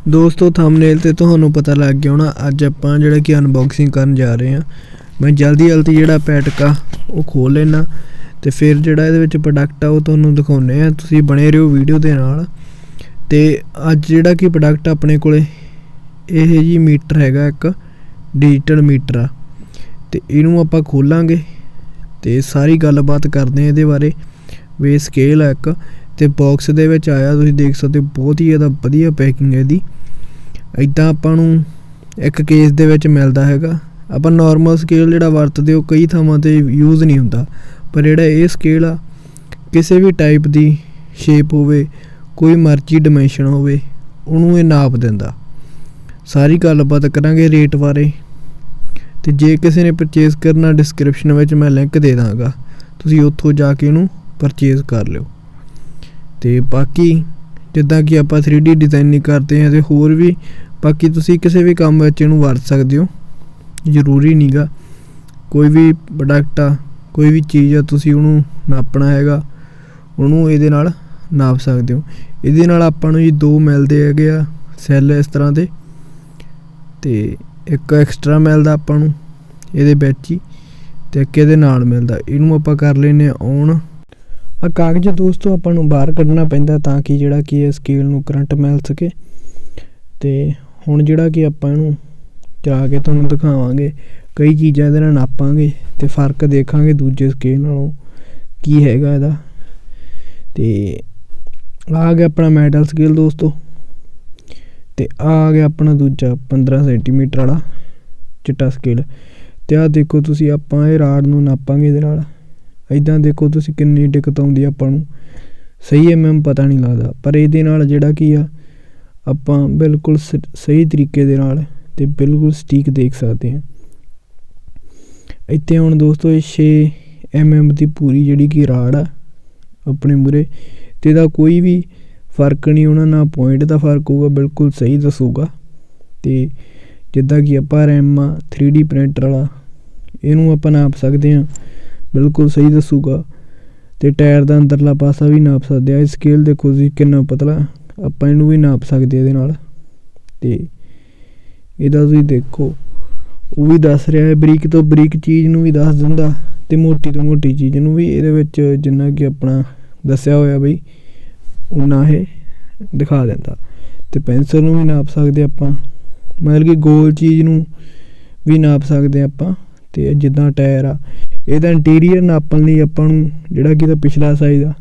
दोस्तों थंबनेल ते तुहानू पता लग गया होना। अज आपां जिहड़ा कि अनबॉक्सिंग करन जा रहे हैं। मैं जल्दी जिहड़ा पैटका वो खोल लेना ते फिर जिहड़ा इहदे विच प्रोडक्ट आ वो तुहानू दिखाउने आ। तुसीं बने रहियो वीडियो दे नाल। ते अज जिहड़ा कि प्रोडक्ट अपने कोले इह जी मीटर हैगा, एक डिजिटल मीटर आ ते इहनू आपां खोलांगे ते सारी गलबात करदे आ इहदे बारे। वे स्केल है एक ते बॉक्स दे विच आया, तुसीं देख सकदे हो बहुत ही ज़्यादा वधिया पैकिंग है इहदी। इदां आपां नूं एक केस दे विच मिलदा हैगा। आपां नॉर्मल स्केल जिहड़ा वरतदे हो कई थावां ते यूज़ नहीं हुंदा, पर जिहड़ा ये स्केल आ किसी भी टाइप दी शेप होवे, कोई मर्जी डिमेंशन होवे, उहनूं ये नाप दिंदा। सारी गलबात करांगे रेट बारे ते जे किसी ने परचेज़ करना डिस्क्रिप्शन में मैं लिंक दे दांगा, तुसीं उत्थों जाके इहनूं परचेज़ कर लिओ। ते बाकी जिद्दां कि आपां 3D डिज़ाइनिंग करते हैं ते होर भी बाकी तुसीं किसी भी काम विच इहनूं वरत सकदे हो। जरूरी नहीं गा कोई भी प्रोडक्ट आ, कोई भी चीज़ आ तुसीं उहनूं नापना हैगा, उहनूं इहदे नाल नाप सकदे हो। इहदे नाल आपां नूं जी दो मिलदे हैगे आ सैल इस तरह दे, ते एक एक्सट्रा मिलदा आपां नूं इहदे विच ही ते एक इहदे नाल मिलदा। इहनूं आपां कर लैने ऑन। आ कागज़ दोस्तों आपां नूं बाहर कड्ढना पैंदा तां कि जिहड़ा कि इस स्केल नूं करंट मिल सके। ते हुण जिहड़ा कि आपां इहनूं चला के तुहानूं दिखावांगे, कई चीज़ां इहदे नाल नापांगे ते फर्क देखांगे दूजे स्केल नालों की हैगा इहदा। ते आ गया अपना मेटल स्केल दोस्तों, ते आ गया अपना दूजा 15 सेंटीमीटर वाला चिट्टा स्केल। ते आ देखो तुसीं आपां इह राड नूं नापांगे इहदे नाल। इदां देखो तुसीं किन्नी दिक्कत आउंदी आपां नूं, सही पता नहीं लगदा, पर इहदे नाल जिहड़ा कि आ आपां बिल्कुल सही तरीके दे नाल ते बिल्कुल सटीक देख सकते हैं। इत्थे हुण दोस्तों 6 mm दी पूरी जिहड़ी कि राड आ अपने मूहरे, ते इहदा कोई भी फर्क नहीं होना, ना पॉइंट दा फर्क होगा, बिल्कुल सही दसूगा। ते जिद्दां कि आपां रैम 3D प्रिंटर वाला इहनूं आपां नाप सकदे हां, बिल्कुल सही दसूगा। ते टायर दा अंदरला पासा भी नाप सकदे आ। स्केल देखो तुसीं किन्ना पतला, आपां इहनूं भी नाप सकदे इहदे नाल। ते इहदा तुसीं देखो वो भी दस रहा है, बरीक तो बरीक चीज़ नूं भी दस दिंदा ते मोटी तो मोटी चीज़ नूं भी इहदे विच जिन्ना कि अपना दस्सिया होया बई उन्ना ये दिखा दिंदा। ते पेंसिल नूं भी नाप सकदे आपां, मतलब कि गोल चीज़ नूं भी नाप सकदे आपां। ते जिद्दां टायर आ इहदा इंटीरियर नापण लई आपां नूं जिहड़ा कि इहदा पिछला साइज़ आ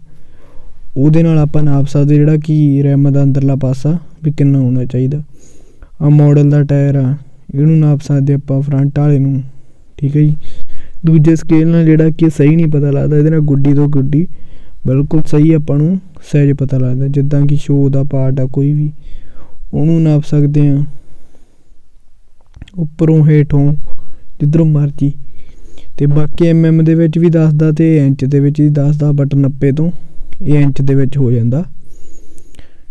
ਉਹਦੇ ਨਾਲ ਆਪਾਂ ਨਾਪ ਸਕਦੇ ਜਿਹੜਾ कि ਰੈਮ ਦਾ ਅੰਦਰਲਾ ਪਾਸਾ ਵੀ ਕਿੰਨਾ ਹੋਣਾ ਚਾਹੀਦਾ। ਆ ਮਾਡਲ ਦਾ ਟਾਇਰ ਆ, ਇਹਨੂੰ ਨਾਪ ਸਕਦੇ ਆਪਾਂ ਫਰੰਟ ਵਾਲੇ ਨੂੰ, ਠੀਕ ਹੈ ਜੀ। ਦੂਜੇ ਸਕੇਲ ਨਾਲ ਜਿਹੜਾ ਕਿ ਸਹੀ ਨਹੀਂ ਪਤਾ ਲੱਗਦਾ, ਇਹਦੇ ਨਾਲ ਗੁੱਡੀ ਤੋਂ ਗੁੱਡੀ ਬਿਲਕੁਲ ਸਹੀ ਆਪਾਂ ਨੂੰ ਸਾਈਜ਼ ਪਤਾ ਲੱਗਦਾ। ਜਿੱਦਾਂ ਕਿ ਸ਼ੋ ਦਾ ਪਾਰਟ ਆ ਕੋਈ ਵੀ, ਉਹਨੂੰ ਨਾਪ ਸਕਦੇ ਹਾਂ ਉੱਪਰੋਂ ਹੇਠੋਂ ਜਿੱਧਰੋਂ ਮਰਜ਼ੀ। ਤੇ ਬਾਕੀ mm ਦੇ ਵਿੱਚ ਵੀ ਦੱਸਦਾ ਤੇ ਇੰਚ ਦੇ ਵਿੱਚ ਵੀ ਦੱਸਦਾ, ਬਟ 90 ਤੋਂ ਇਹ ਇੰਚ ਦੇ ਵਿੱਚ ਹੋ ਜਾਂਦਾ,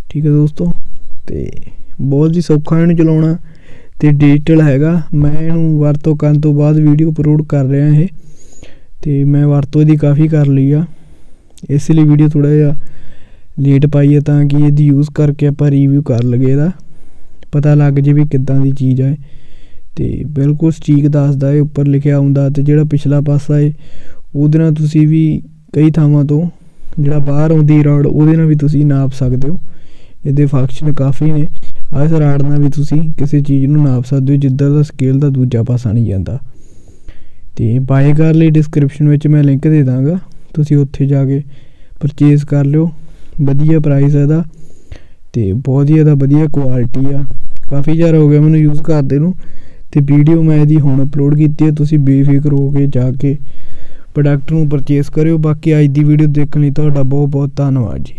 ਠੀਕ ਹੈ ਦੋਸਤੋ। ਤੇ ਬਹੁਤ ਹੀ ਸੌਖਾ ਇਹਨੂੰ ਚਲਾਉਣਾ ਤੇ ਡਿਜੀਟਲ ਹੈਗਾ। ਮੈਂ ਇਹਨੂੰ ਵਰਤੋਂ ਕਰਨ ਤੋਂ ਬਾਅਦ ਵੀਡੀਓ ਅਪਲੋਡ ਕਰ ਰਿਹਾ ਇਹ, ਤੇ ਮੈਂ ਵਰਤੋਂ ਇਹਦੀ ਕਾफ़ी ਕਰ ਲਈ ਆ, ਇਸ ਲਈ ਵੀਡੀਓ ਥੋੜ੍ਹਾ ਜਿਹਾ ਲੇਟ ਪਾਈ ਹੈ ਤਾਂ ਕਿ ਇਹਦੀ ਯੂਜ਼ ਕਰਕੇ ਆਪਾਂ ਰਿਵਿਊ ਕਰ ਲਈਏ, ਇਹਦਾ ਪਤਾ ਲੱਗ ਜੇ ਵੀ ਕਿੱਦਾਂ ਦੀ ਚੀਜ਼ ਹੈ। ਤੇ ਬਿਲਕੁਲ ਸਟੀਕ ਦੱਸਦਾ ਹੈ, ਉੱਪਰ ਲਿਖਿਆ ਹੁੰਦਾ। ਤੇ ਜਿਹੜਾ ਪਿਛਲਾ ਪਾਸਾ ਹੈ ਉਹਦੇ ਨਾਲ ਤੁਸੀਂ ਵੀ ਕਈ ਥਾਵਾਂ ਤੋਂ ਜਿਹੜਾ ਬਾਹਰ ਆਉਂਦੀ ਰਾਡ ਉਹਦੇ ਨਾਲ ਵੀ ਤੁਸੀਂ ਨਾਪ ਸਕਦੇ ਹੋ। ਇਹਦੇ ਫੰਕਸ਼ਨ ਕਾफ़ी ਨੇ। ਇਸ ਰਾਡ ਨਾਲ ਵੀ ਤੁਸੀਂ ਕਿਸੇ ਚੀਜ਼ ਨੂੰ ਨਾਪ ਸਕਦੇ ਹੋ ਜਿੱਦਾਂ ਦਾ ਸਕੇਲ ਦਾ ਦੂਜਾ ਪਾਸਾ ਨਹੀਂ ਜਾਂਦਾ। ਤੇ ਬਾਏ ਕਰਨ ਲਈ ਡਿਸਕ੍ਰਿਪਸ਼ਨ ਵਿੱਚ ਮੈਂ ਲਿੰਕ ਦੇ ਦਾਂਗਾ, ਤੁਸੀਂ ਉੱਥੇ ਜਾ ਕੇ ਪਰਚੇਜ਼ ਕਰ ਲਿਓ। ਵਧੀਆ ਪ੍ਰਾਈਸ ਹੈ ਇਹਦਾ ਤੇ ਬਹੁਤ ਹੀ ਜ਼ਿਆਦਾ ਵਧੀਆ ਕੁਆਲਿਟੀ ਆ। ਕਾफ़ी ਚਿਰ ਹੋ ਗਿਆ ਮੈਨੂੰ ਯੂਜ਼ ਕਰਦੇ ਨੂੰ, ਤੇ ਵੀਡੀਓ ਮੈਂ ਇਹਦੀ ਹੁਣ ਅਪਲੋਡ ਕੀਤੀ ਹੈ। ਤੁਸੀਂ ਬੇਫਿਕਰ ਹੋ ਕੇ ਜਾ ਕੇ ਪ੍ਰੋਡਕਟ ਨੂੰ ਪਰਚੇਸ ਕਰਿਓ। ਬਾਕੀ ਅੱਜ ਦੀ ਵੀਡੀਓ ਦੇਖਣ ਲਈ ਤੁਹਾਡਾ ਬਹੁਤ ਬਹੁਤ ਧੰਨਵਾਦ ਜੀ।